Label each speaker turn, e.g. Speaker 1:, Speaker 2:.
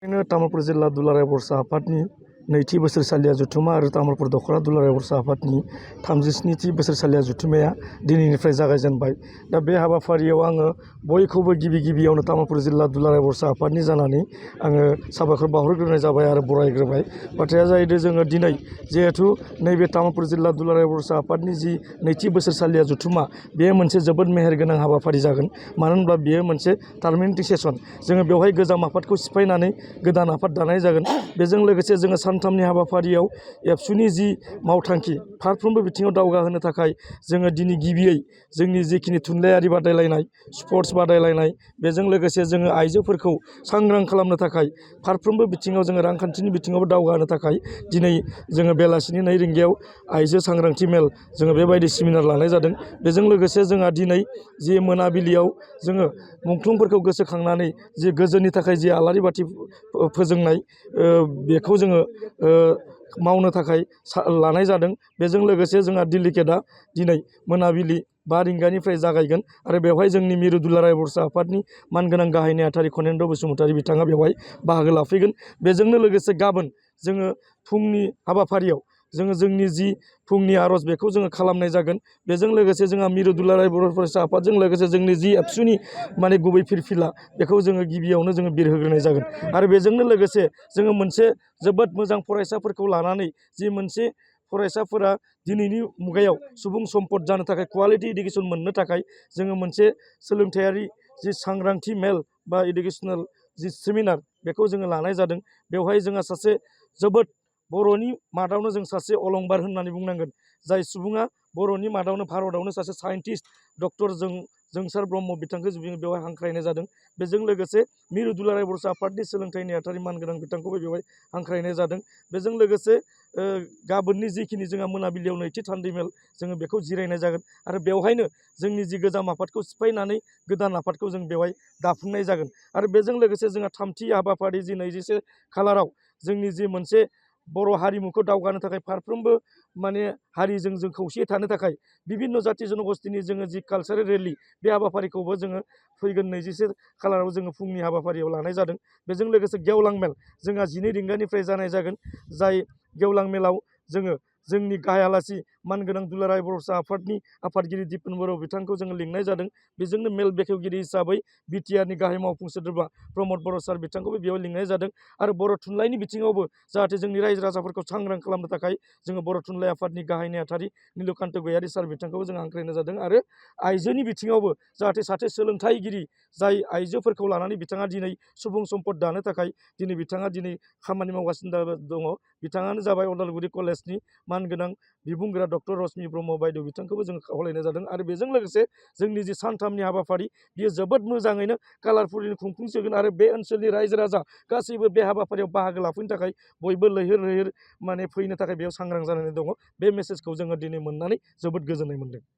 Speaker 1: तामुलपुर जिल्ला दुलाराय बर'सा आफादनि नैथि बोसोरसालिया जथुम्मा आरो तामुलपुर दख'रा दुलाराय बर'सा आफादनि 37थि बोसोरसालिया जथुम्माया दिनैनिफ्राय जागायजेनबाय। दा बे हाबाफारियाव आङो बयखौबो गिबियावनो तामुलपुर जिल्ला दुलाराय बर'सा आफादनि जानानै आङो साबायखर बावहरग्रोनाय जाबाय आरो बरायग्रोबाय। बाथ्राया जाहैदों जोङो दिनै जिहेथु नैबे तामुलपुर जिल्ला दुलाराय बर'सा आफादनि जि नैथि बोसोरसालिया जथुम्मा बेयो मोनसे जोबोद मेहेरगोनां हाबाफारि जागोन। मानो होनब्ला बेयो मोनसे टार्मिनेटिं सेसन। जोङो बेवहाय गोजाम आफादखौ सिफायनानै गोदान आफाद दानाय जागोन। बेजों लोगोसे जोङो सानथामनि हाबाफारियाव एबसुनि जि मावथांखि फारफ्रोमबो बिथिङाव दावगाहोनो थाखाय जोङो दिनै गिबियै जोंनि जिखिनि थुनलाइयारि बादायलायनाय, स्पर्ट्स बादायलायनाय, बेजों लोगोसे जोङो आइजोफोरखौ सांग्रां खालामनो थाखाय फारफ्रोमबो बिथिङाव जोङो रांखान्थिनि बिथिङावबो दावगाहोनो थाखाय दिनै जोङो बेलासिनि 2 रिंगायाव आइजो सांग्रांथि मेल जोङो बेबायदि सेमिनार लानाय जादों। बेजों लोगोसे जोंहा दिनै जि मोनाबिलियाव जोङो मुंख्लंफोरखौ गोसोखांनानै जि गोजोननि थाखाय जि आलारि बाथि फोजोंनाय बेखौ जोङो मावनो थाखाय लानाय जादों। बेजों लोगोसे जोंहा डेलिगेटआ दिनै मोनाबिलि 5 रिंगानिफ्राय जागायगोन आरो बेवहाय जोंनि मिरु दुलाराय बर'सा आफादनि मानगोनां गाहाय नेहाथारि खनेन्द्र बसुमतारी बिथाङा बेवहाय बाहागो लाफैगोन। बेजोंनो लोगोसे गाबोन जोङो फुंनि हाबाफारियाव जोङो जोंनि जि फुंनि आर'ज बेखौ जोङो खालामनाय जागोन। बेजों लोगोसे जोंहा मिरु दुलाराय बर' फरायसा आफादजों लोगोसे जोंनि जि एबसुनि गुबै फिरफिला बेखौ जोङो गिबियावनो जोङो बिरहोग्रोनाय जागोन। आरो बेजोंनो लोगोसे जोङो मोनसे जोबोद मोजां फरायसाफोरखौ लानानै जि मोनसे फरायसाफोरा दिनैनि मुगायाव सुबुं सम्पद जानो थाखाय क्वालिटि इडुकेसन मोननो थाखाय जोङो मोनसे सोलोंथायारि जि सांग्रांथि मेल बा इडुकेसनेल जि सेमिनार बेखौ जोङो लानाय जादों। बेवहाय जोंहा सासे जोबोद बर'नि मादावनो जों सासे अलंबार होननानै बुंनांगोन। जाय सुबुङा बर'नि मादावनो भारतआवनो सासे साइन्टिस्ट डक्टर जोंसार ब्रह्म बिथांखौ जों बेवहाय हांख्रायनाय जादों। बेजों लोगोसे मिरु दुलाराय बर'सा आफादनि सोलोंथाइ नेहाथारि मानगोनां बिथांखौबो बेवहाय हांख्रायनाय जादों। बेजों लोगोसे गाबोननि जिखिनि जोंहा मोनाबिलियाव नैथि थान्दै मेल जोङो बेखौ जिरायनाय जागोन आरो बेवहायनो जोंनि जि गोजाम आफादखौ सिफायनानै गोदान आफादखौ जों बेवहाय दाफुंनाय जागोन। आरो बेजों लोगोसे जोंहा थामथि हाबाफारि जि 24 खालाराव जोंनि जि मोनसे बर' हारिमुखौ दावगानो थाखाय फारफ्रोमबो हारिजों जों खौसेयै थानो थाखाय बिभिन्न जाथि जनगोष्ठीनि जोङो जि कालचारेल रेलि बे हाबाफारिखौबो जोङो फैगोन 24 खालाराव जोङो फुंनि हाबाफारियाव लानाय जादों। बेजों लोगोसे गेवलां मेल जोंहा 12 रिंगानिफ्राय जानाय जागोन। जाय गेवलां मेलाव जोङो जोंनि गाहाय आलासि मानगोनां दुलाराय बर'सा आफादनि आफादगिरि दिपेन बर' बिथांखौ जोङो लिंनाय जादों। बेजोंनो मेल बेखेवगिरि हिसाबै बिटिआरनि गाहाय मावफुं सोद्रोमा प्रमद बर' सार बिथांखौबो बेयाव लिंनाय जादों। आरो बर' थुनलाइनि बिथिङावबो जाहाथे जोंनि रायजो राजाफोरखौ सांग्रां खालामनो थाखाय जोङो बर' थुनलाइ आफादनि गाहाय नेहाथारि नीलकान्त गयारि सार बिथांखौबो जों हांख्रायनाय जादों। आरो आइजोनि बिथिङावबो जाहाथे सासे सोलोंथाइगिरि जाय आइजोफोरखौ लानानै बिथाङा दिनै सुबुं सम्पद दानो थाखाय दिनै बिथाङा दिनै खामानि मावगासिनो दङ। बिथाङानो जाबाय उदालगुरि कलेजनि मानगोनां बिबुंगोरा डक्टर रश्मि ब्रह्म बायद' बिथांखौबो जों खावलायनाय जादों। आरो बेजों लोगोसे जोंनि जि सानथामनि हाबाफारि बियो जोबोद मोजाङैनो कालारफुलि खुंफुंसिगोन आरो बे ओनसोलनि रायजो राजा गासैबो बे हाबाफारियाव बाहागो लाफैनो थाखाय बयबो लैहोर लैहोर फैनो थाखाय बेयाव सांग्रां जानानै दङ। बे मेसेजखौ जोङो दिनै मोननानै जोबोद गोजोननाय मोन्दों।